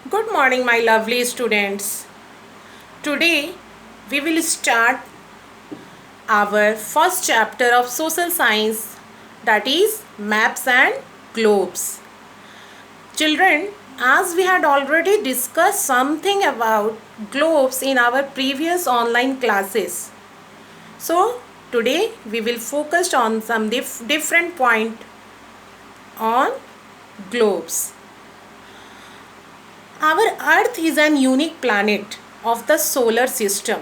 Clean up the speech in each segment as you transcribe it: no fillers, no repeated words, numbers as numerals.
Good morning, my lovely students. Today we will start our first chapter of social science, that is maps and globes. Children, as we had already discussed something about globes in our previous online classes, so today we will focus on some different point on globes. Our Earth is an unique planet of the solar system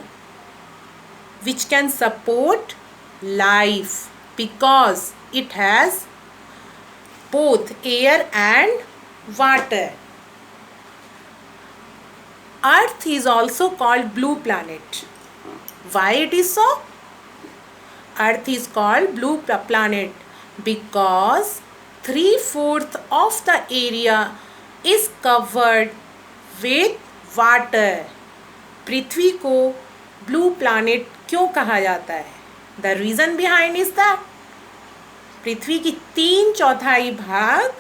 which can support life because it has both air and water. Earth is also called blue planet. Why it is so? Earth is called blue planet because 3/4 of the area is covered with water. पृथ्वी को blue planet क्यों कहा जाता है? The reason behind is that पृथ्वी की 3/4 भाग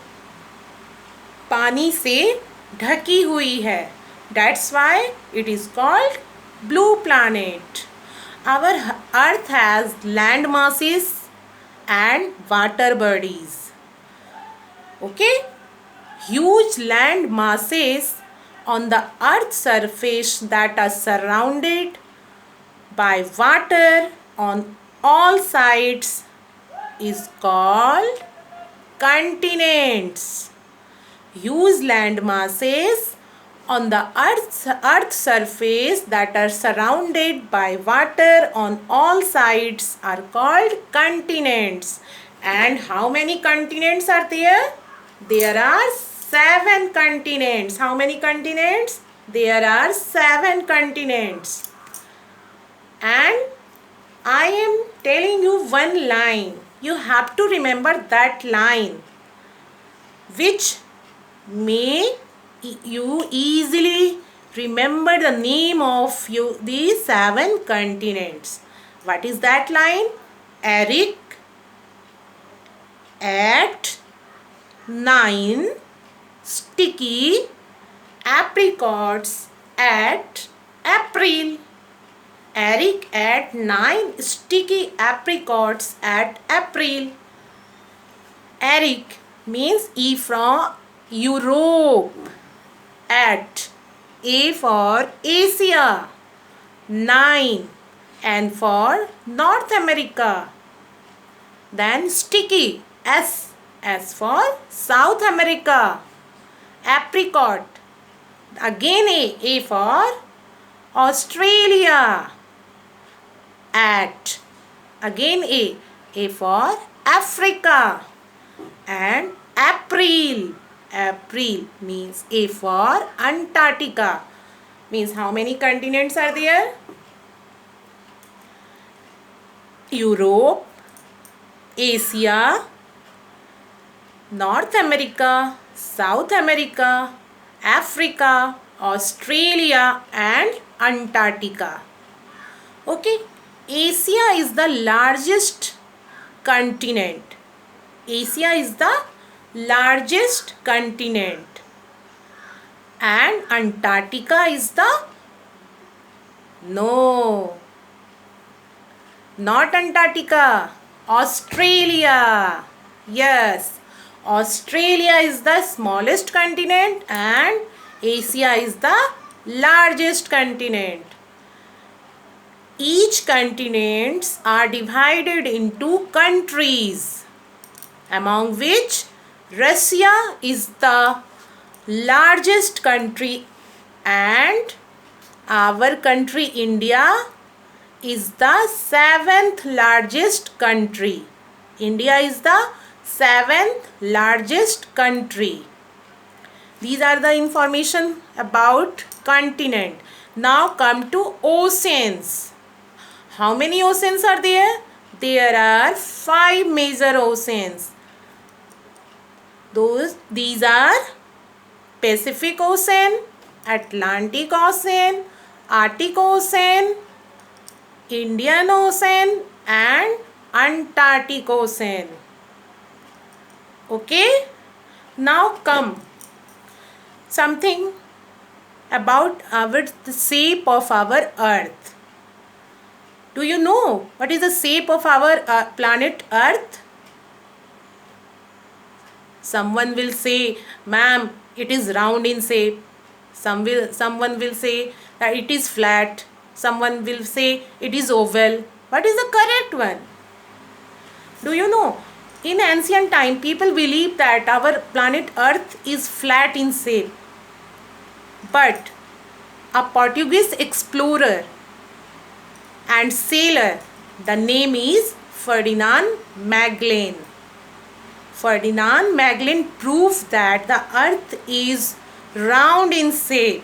पानी से ढकी हुई है. That's why it is called blue planet. Our Earth has land masses and water bodies. Okay? Huge land masses on the Earth's surface that are surrounded by water on all sides is called continents. Huge land masses on the earth's surface that are surrounded by water on all sides are called continents. And how many continents are there? There are 7 continents. How many continents? There are 7 continents. And I am telling you one line. You have to remember that line, which may you easily remember the name of these 7 continents. What is that line? Eric at 9, sticky apricots at April. Eric at 9 sticky apricots at April. Eric means E from Europe. At A for Asia. 9 and for North America. Then sticky S for South America. Apricot. Again A for Australia. At again A for Africa. And April means A for Antarctica. Means how many continents are there? Europe, Asia, North America, South America, Africa, Australia and Antarctica. Okay, Asia is the largest continent. Asia is the largest continent. And Antarctica is the not Antarctica, Australia. Yes, Australia is the smallest continent and Asia is the largest continent. Each continents are divided into countries, among which Russia is the largest country and our country India is the 7th largest country. India is the 7th largest country. These are the information about continent. Now come to oceans. How many oceans are there? There are 5 major oceans. These are Pacific Ocean, Atlantic Ocean, Arctic Ocean, Indian Ocean and Antarctic Ocean. Okay, now come something about the shape of our earth. Do you know what is the shape of our planet earth? Someone will say, ma'am, it is round in shape. Someone will say that it is flat. Someone will say it is oval. What is the correct one? Do you know? In ancient time, people believed that our planet Earth is flat in shape. But a Portuguese explorer and sailor, the name is Ferdinand Magellan. Ferdinand Magellan proved that the Earth is round in shape.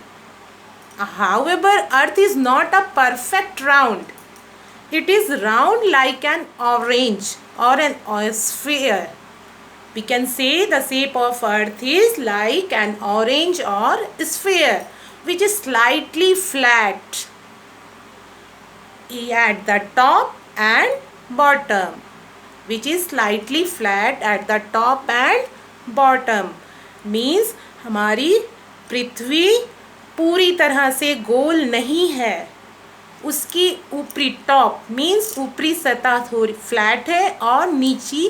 However, Earth is not a perfect round. It is round like an orange or a sphere. We can say the shape of Earth is like an orange or sphere, which is slightly flat at the top and bottom. Which is slightly flat at the top and bottom. Means हमारी पृथ्वी पूरी तरह से गोल नहीं है. उसकी ऊपरी top means ऊपरी सतह थोड़ी फ्लैट है और नीची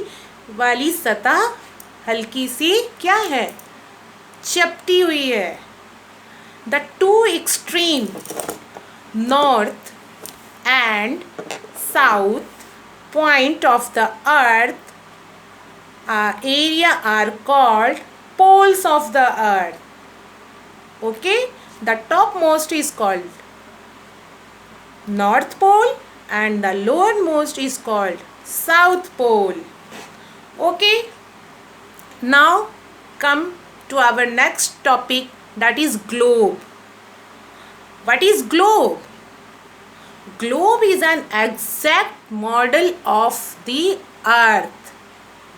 वाली सतह हल्की सी क्या है, चपटी हुई है. The two extreme north and south point of the earth area are called poles of the earth. Okay, the topmost is called north pole and the lowermost is called south pole. Okay, now come to our next topic, that is globe. What is globe? Globe is an exact model of the earth.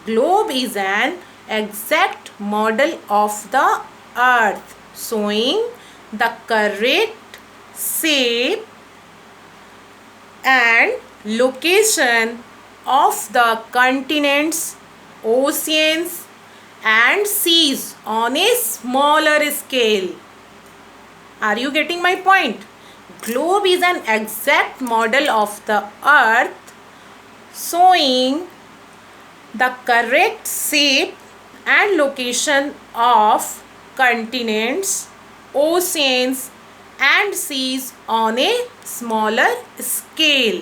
Globe is an exact model of the earth, showing the correct shape and location of the continents, oceans and seas on a smaller scale. Are you getting my point? Globe is an exact model of the earth, showing the correct shape and location of continents, oceans and seas on a smaller scale.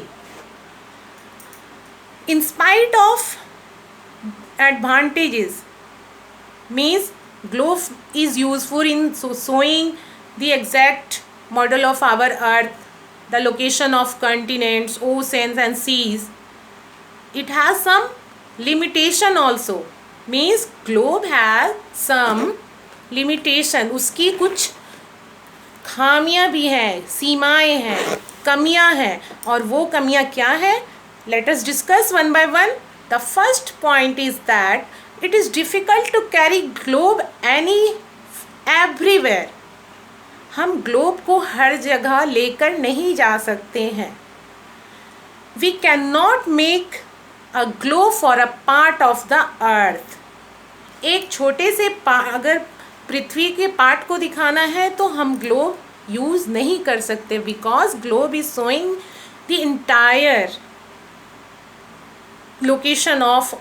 In spite of advantages, means globe is useful in showing the exact model of our earth, the location of continents, oceans and seas. It has some limitation also. Means globe has some limitation. उसकी कुछ खामियां भी हैं, सीमाएं हैं, कमियां हैं. और वो कमियां क्या है? Let us discuss one by one. The first point is that it is difficult to carry globe everywhere. हम ग्लोब को हर जगह लेकर नहीं जा सकते हैं. We cannot make a globe for a part of the earth. एक छोटे से अगर पृथ्वी के पार्ट को दिखाना है तो हम ग्लोब यूज़ नहीं कर सकते, because globe is showing the entire location of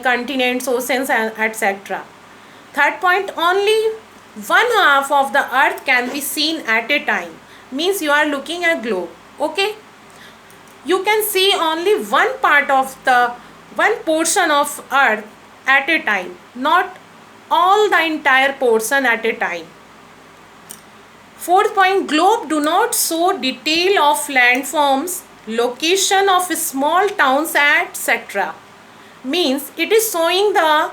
continents, oceans and etc. Third point, only one half of the earth can be seen at a time. Means you are looking at globe. Okay, you can see only one portion of earth at a time, not all the entire portion at a time. Fourth point, globe do not show detail of landforms, location of small towns etc. Means it is showing the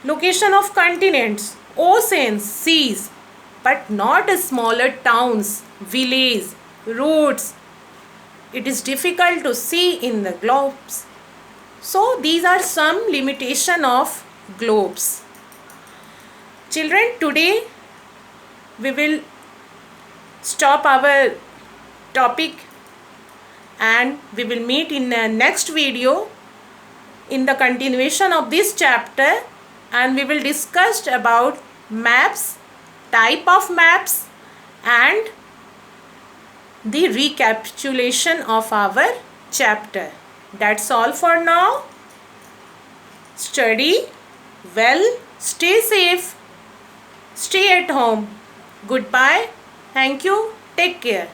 location of continents, oceans, seas, but not smaller towns, villages, roads. It is difficult to see in the globes. So these are some limitation of globes. Children, today we will stop our topic and we will meet in the next video in the continuation of this chapter, and we will discuss about maps, type of maps and the recapitulation of our chapter. That's all for now. Study well, stay safe, stay at home. Goodbye. Thank you. Take care.